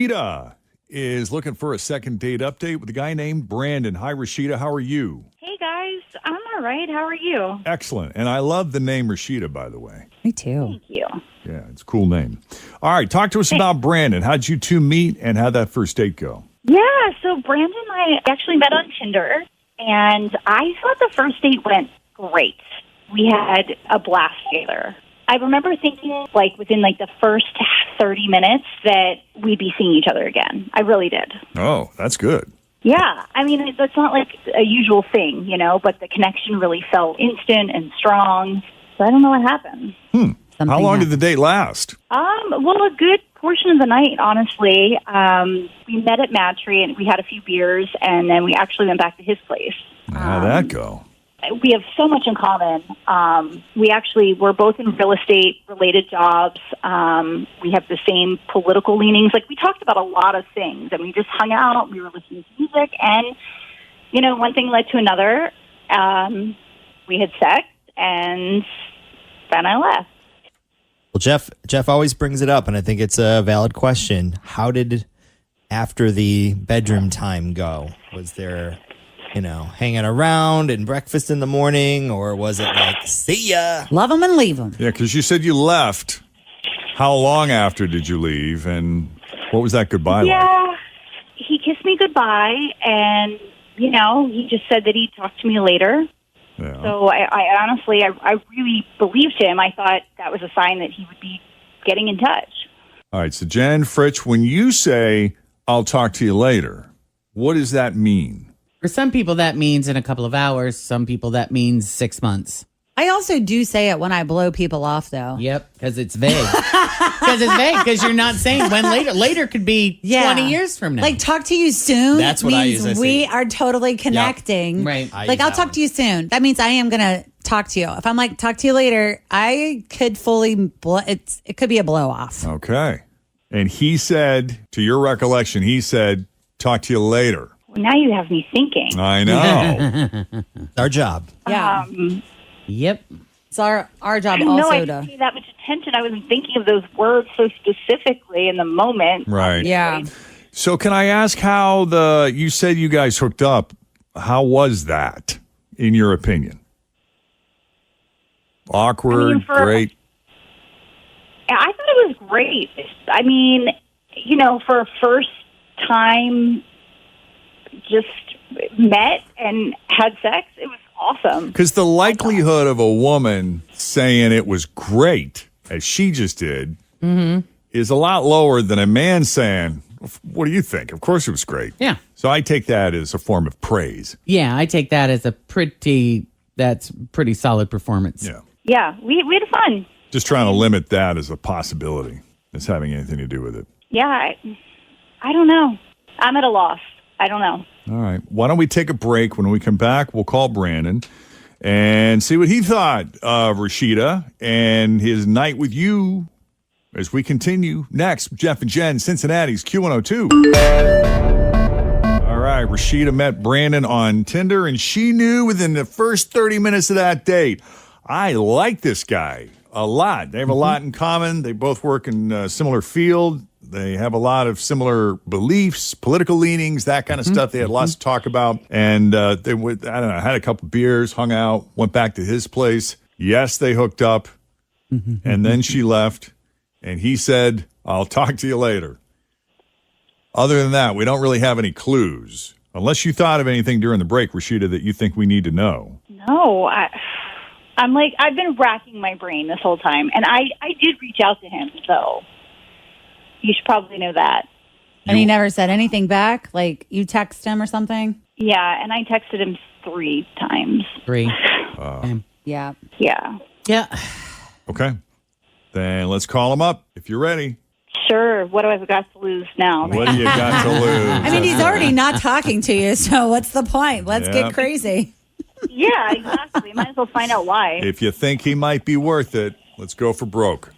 Rashida is looking for a second date update with a guy named Brandon. Hi, Rashida. How are you? Hey, guys. I'm all right. How are you? Excellent. And I love the name Rashida, by the way. Me too. Thank you. Yeah, it's a cool name. All right, talk to us about Brandon. How'd you two meet and how'd that first date go? Yeah, so Brandon and I actually met on Tinder, and I thought the first date went great. We had a blast together. I remember thinking, within, the first 30 minutes that we'd be seeing each other again. I really did. Oh, that's good. Yeah, I mean, it's not like a usual thing, but the connection really felt instant and strong. So I don't know what happened. How long did the date last? Well, a good portion of the night, honestly. We met at Matry, and we had a few beers, and then we actually went back to his place. How'd that go? We have so much in common. We're both in real estate-related jobs. We have the same political leanings. We talked about a lot of things, and we just hung out. We were listening to music, and, one thing led to another. We had sex, and then I left. Well, Jeff always brings it up, and I think it's a valid question. How did, after the bedroom time, go? Was there, hanging around and breakfast in the morning, or was it see ya? Love them and leave them. Yeah, because you said you left. How long after did you leave, and what was that goodbye like? Yeah, he kissed me goodbye, and, he just said that he'd talk to me later. Yeah. So I honestly, I really believed him. I thought that was a sign that he would be getting in touch. All right, so Jen, Fritch, when you say, I'll talk to you later, what does that mean? For some people, that means in a couple of hours. Some people, that means 6 months. I also do say it when I blow people off, though. Yep, because it's vague. Because you're not saying when later. Later could be 20 years from now. Talk to you soon. That's what I means usually we say. are totally connecting. Yep. Right. I'll talk to you soon. That means I am going to talk to you. If I'm talk to you later, I could fully, it could be a blow off. Okay. And he said, to your recollection, he said, talk to you later. Well, now you have me thinking. I know. It's our job. Yeah. Yep. It's our job I also didn't pay that much attention. I wasn't thinking of those words so specifically in the moment. Right. Yeah. So can I ask how you said you guys hooked up. How was that, in your opinion? Awkward, great? I thought it was great. I mean, for a first time, just met and had sex, it was awesome. Because the likelihood of a woman saying it was great, as she just did, is a lot lower than a man saying, what do you think? Of course it was great. Yeah. So I take that as a form of praise. Yeah, I take that as pretty solid performance. Yeah. Yeah, we had fun. Just trying to limit that as a possibility, as having anything to do with it. Yeah, I don't know. I'm at a loss. I don't know. All right. Why don't we take a break? When we come back, we'll call Brandon and see what he thought of Rashida and his night with you as we continue next. Jeff and Jen, Cincinnati's Q102. All right. Rashida met Brandon on Tinder, and she knew within the first 30 minutes of that date, I like this guy a lot. They have a lot in common. They both work in a similar field. They have a lot of similar beliefs, political leanings, that kind of stuff. They had lots to talk about. And they would, had a couple beers, hung out, went back to his place. Yes, they hooked up. And then she left. And he said, I'll talk to you later. Other than that, we don't really have any clues. Unless you thought of anything during the break, Rashida, that you think we need to know. No, I've been racking my brain this whole time. And I did reach out to him, so you should probably know that. And he never said anything back? You text him or something? Yeah, and I texted him 3 times. 3. Yeah. Yeah. Yeah. Okay. Then let's call him up if you're ready. Sure. What do I got to lose now? What do you got to lose? I mean, he's already not talking to you, so what's the point? Let's get crazy. Yeah, exactly. Might as well find out why. If you think he might be worth it, let's go for broke.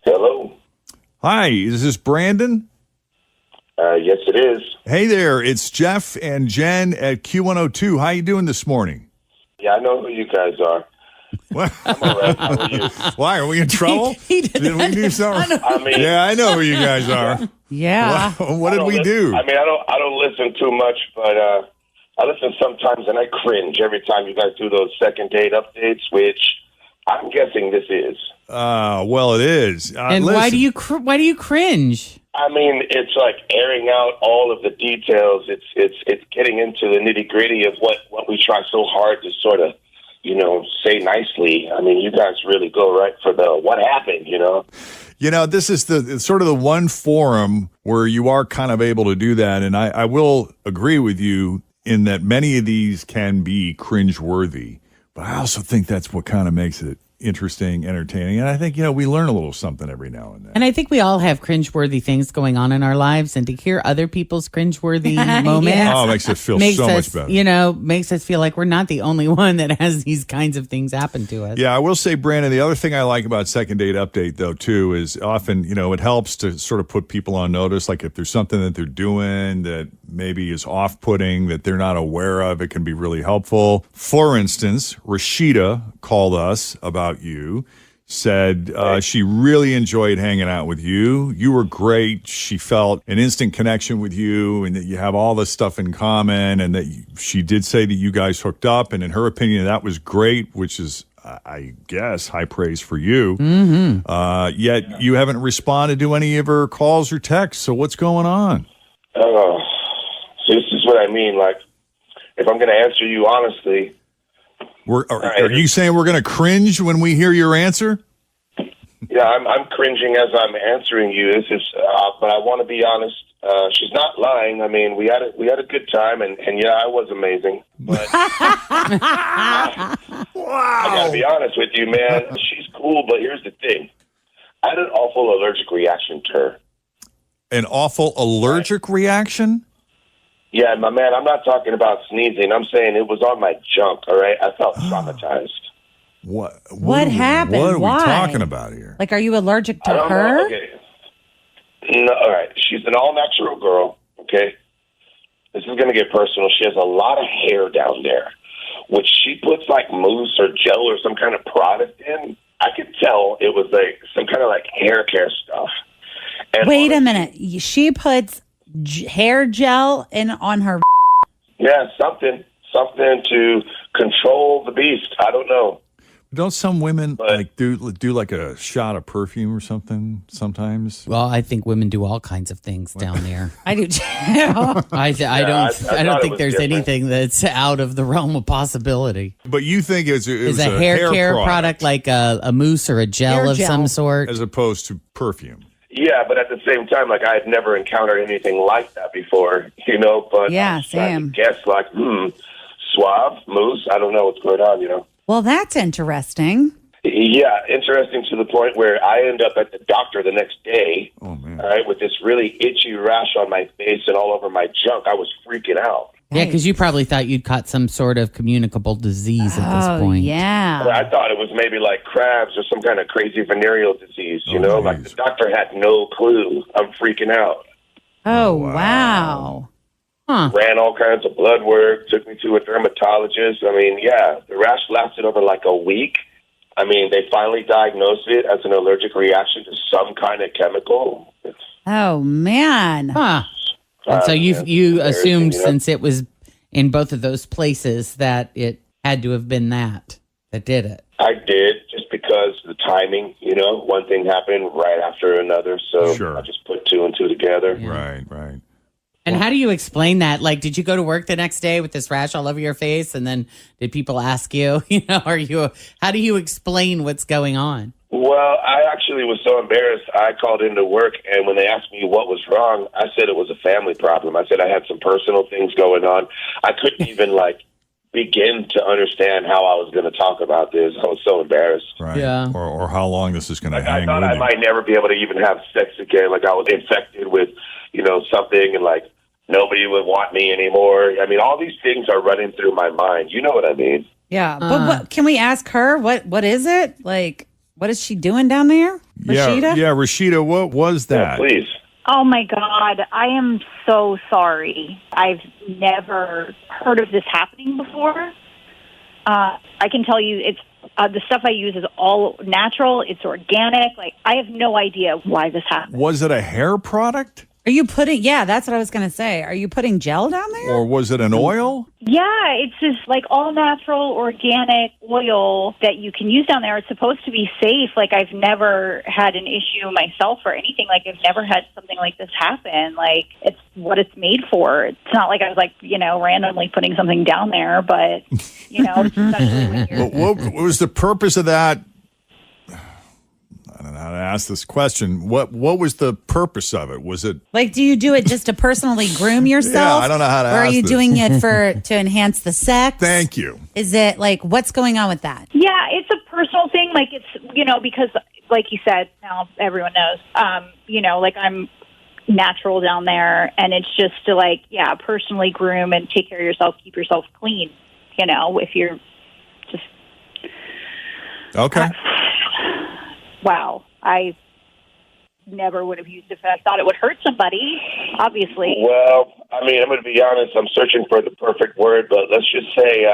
Hello. Hi, is this Brandon? Yes, Yes, it is. Hey there, it's Jeff and Jenn at Q102. How you doing this morning? Yeah, I know who you guys are. What? I'm all right. How are you? Why, are we in trouble? Did we do something? I mean, Yeah, I know who you guys are. Yeah. What did we do? I mean, I don't listen too much, but I listen sometimes, and I cringe every time you guys do those second date updates, which I'm guessing this is. Well, it is. And listen, why do you cringe? I mean, it's like airing out all of the details. It's getting into the nitty gritty of what we try so hard to sort of, say nicely. I mean, you guys really go right for the what happened, this is the sort of the one forum where you are kind of able to do that. And I will agree with you in that many of these can be cringeworthy. But I also think that's what kind of makes it interesting, entertaining. And I think, we learn a little something every now and then. And I think we all have cringeworthy things going on in our lives, and to hear other people's cringeworthy moments Oh, it makes it feel so much better. Makes us feel like we're not the only one that has these kinds of things happen to us. Yeah, I will say, Brandon, the other thing I like about Second Date Update, though, too, is often, it helps to sort of put people on notice. Like if there's something that they're doing that maybe is off-putting that they're not aware of, it can be really helpful. For instance, Rashida called us about you, said she really enjoyed hanging out with you. You were great. She felt an instant connection with you and that you have all this stuff in common, and that she did say that you guys hooked up, and in her opinion, that was great, which is, I guess, high praise for you. Mm-hmm. Yet you haven't responded to any of her calls or texts. So what's going on? So this is what I mean. Like, if I'm going to answer you honestly, Are you saying we're going to cringe when we hear your answer? Yeah, I'm cringing as I'm answering you. This is, but I want to be honest. She's not lying. I mean, we had a good time, and yeah, I was amazing. But I gotta be honest with you, man. She's cool, but here's the thing: I had an awful allergic reaction to her. An awful allergic reaction? Yeah, my man, I'm not talking about sneezing. I'm saying it was on my junk, all right? I felt traumatized. What happened? What are Why? we talking about here? Like, are you allergic to I don't her? know. Okay. No, all right. She's an all-natural girl, okay? This is going to get personal. She has a lot of hair down there, which she puts, like, mousse or gel or some kind of product in. I could tell it was, like, some kind of, like, hair care stuff. And Wait a minute. She puts hair gel on her. Yeah, something to control the beast. I don't know. Don't some women do like a shot of perfume or something sometimes? Well, I think women do all kinds of things down there. I do too. I don't think there's different. anything that's out of the realm of possibility. But you think it was a hair care product like a mousse or a gel Hair of gel. some sort? as opposed to perfume. Yeah, but at the same time, like, I had never encountered anything like that before, but Yeah, I was trying to same. guess, like, suave, mousse, I don't know what's going on, Well, that's interesting. Yeah, interesting to the point where I end up at the doctor the next day, Oh, man. all right, with this really itchy rash on my face and all over my junk. I was freaking out. Yeah, because you probably thought you'd caught some sort of communicable disease at this point. Yeah. I thought it was maybe like crabs or some kind of crazy venereal disease, like the doctor had no clue. I'm freaking out. Oh, wow. Huh. Ran all kinds of blood work, took me to a dermatologist. I mean, yeah, the rash lasted over like a week. I mean, they finally diagnosed it as an allergic reaction to some kind of chemical. Oh, man. Huh. And so you embarrassing, assumed you know? since it was in both of those places that it had to have been that did it. I did, just because the timing, one thing happened right after another. So Sure. I just put two and two together. Right, right. And how do you explain that? Like, did you go to work the next day with this rash all over your face? And then did people ask you, how do you explain what's going on? Well, I actually was so embarrassed. I called into work, and when they asked me what was wrong, I said it was a family problem. I said I had some personal things going on. I couldn't even, begin to understand how I was going to talk about this. I was so embarrassed. Right. Yeah. Or how long this is going to I hang thought with I you. might never be able to even have sex again. Like, I was infected with, something, and, nobody would want me anymore. I mean, all these things are running through my mind. You know what I mean? Yeah. But what, can we ask her? What is it? Like, what is she doing down there? Rashida? Yeah, Rashida, what was that? Please. Oh my God, I am so sorry. I've never heard of this happening before. I can tell you it's the stuff I use is all natural. It's organic. Like, I have no idea why this happened. Was it a hair product? Are you putting, yeah, that's what I was going to say. Are you putting gel down there? Or was it an oil? Yeah, it's just like all natural, organic oil that you can use down there. It's supposed to be safe. Like, I've never had an issue myself or anything. Like, I've never had something like this happen. Like, it's what it's made for. It's not like I was like, randomly putting something down there, but, especially when you're... What was the purpose of that? I don't know how to ask this question. What was the purpose of it? Was it like, do you do it just to personally groom yourself? Yeah, I don't know how to Or are ask you this. doing it to enhance the sex? Thank you. Is it like, what's going on with that? Yeah, it's a personal thing. Like, it's, because like you said, now everyone knows, like I'm natural down there, and it's just to personally groom and take care of yourself, keep yourself clean, if you're just... Okay. Wow, I never would have used it if I thought it would hurt somebody, obviously. Well, I mean, I'm going to be honest. I'm searching for the perfect word, but let's just say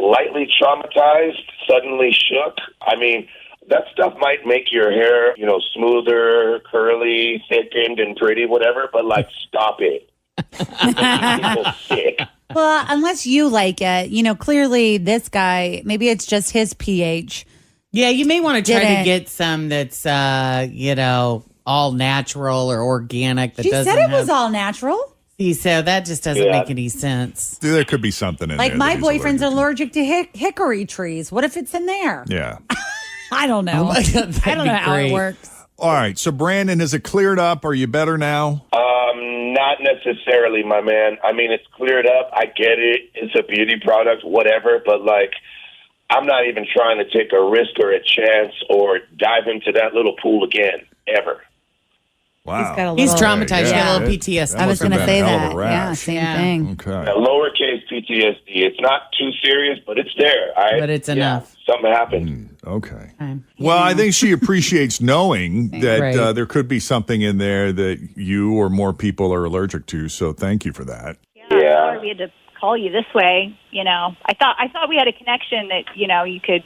lightly traumatized, suddenly shook. I mean, that stuff might make your hair, smoother, curly, thickened, and pretty, whatever, but, stop it. People sick. Well, unless you like it, clearly this guy, maybe it's just his pH. Yeah, you may want to try Didn't. to get some that's, all natural or organic. That She doesn't said it was have- all natural. See, so that just doesn't Yeah. make any sense. There could be something in there. Like, my that he's boyfriend's allergic allergic to hickory trees. What if it's in there? to. Yeah. I don't know. my God, I that'd don't be know how it great. works. All right. So, Brandon, has it cleared up? Are you better now? Not necessarily, my man. I mean, it's cleared up. I get it. It's a beauty product, whatever, but, I'm not even trying to take a risk or a chance or dive into that little pool again, ever. Wow. He's traumatized. He Yeah. got a little PTSD. I was must have going to been say a hell of that. a rash. Yeah, same Yeah. thing. Okay. A lowercase PTSD. It's not too serious, but it's there. But it's enough. Something happened. Okay. Okay. Well, I think she appreciates knowing that Right. there could be something in there that you or more people are allergic to. So, thank you for that. Yeah. Sorry we had to call you this way. I thought we had a connection that you could.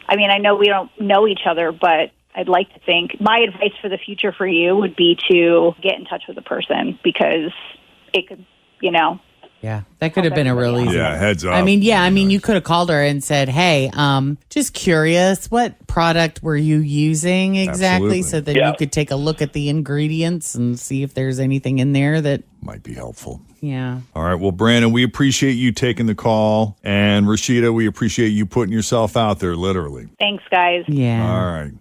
I mean, I know we don't know each other, but I'd like to think my advice for the future for you would be to get in touch with a person, because it could, Yeah, that could have been a real easy. Yeah, heads up. I mean, you could have called her and said, "Hey, just curious, what product were you using exactly?" Absolutely. So that Yeah. you could take a look at the ingredients and see if there's anything in there that, Might be helpful. yeah. All right. Well, Brandon, we appreciate you taking the call. And Rashida, we appreciate you putting yourself out there, literally. Thanks, guys. Yeah. All right.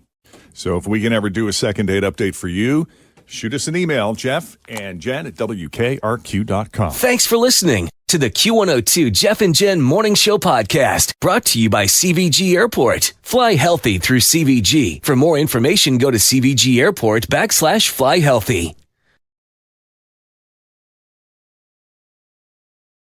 So if we can ever do a second date update for you, shoot us an email, Jeff and Jen at WKRQ.com. Thanks for listening to the Q102 Jeff and Jen Morning Show podcast, brought to you by CVG Airport. Fly healthy through CVG. For more information, go to CVG Airport /fly healthy.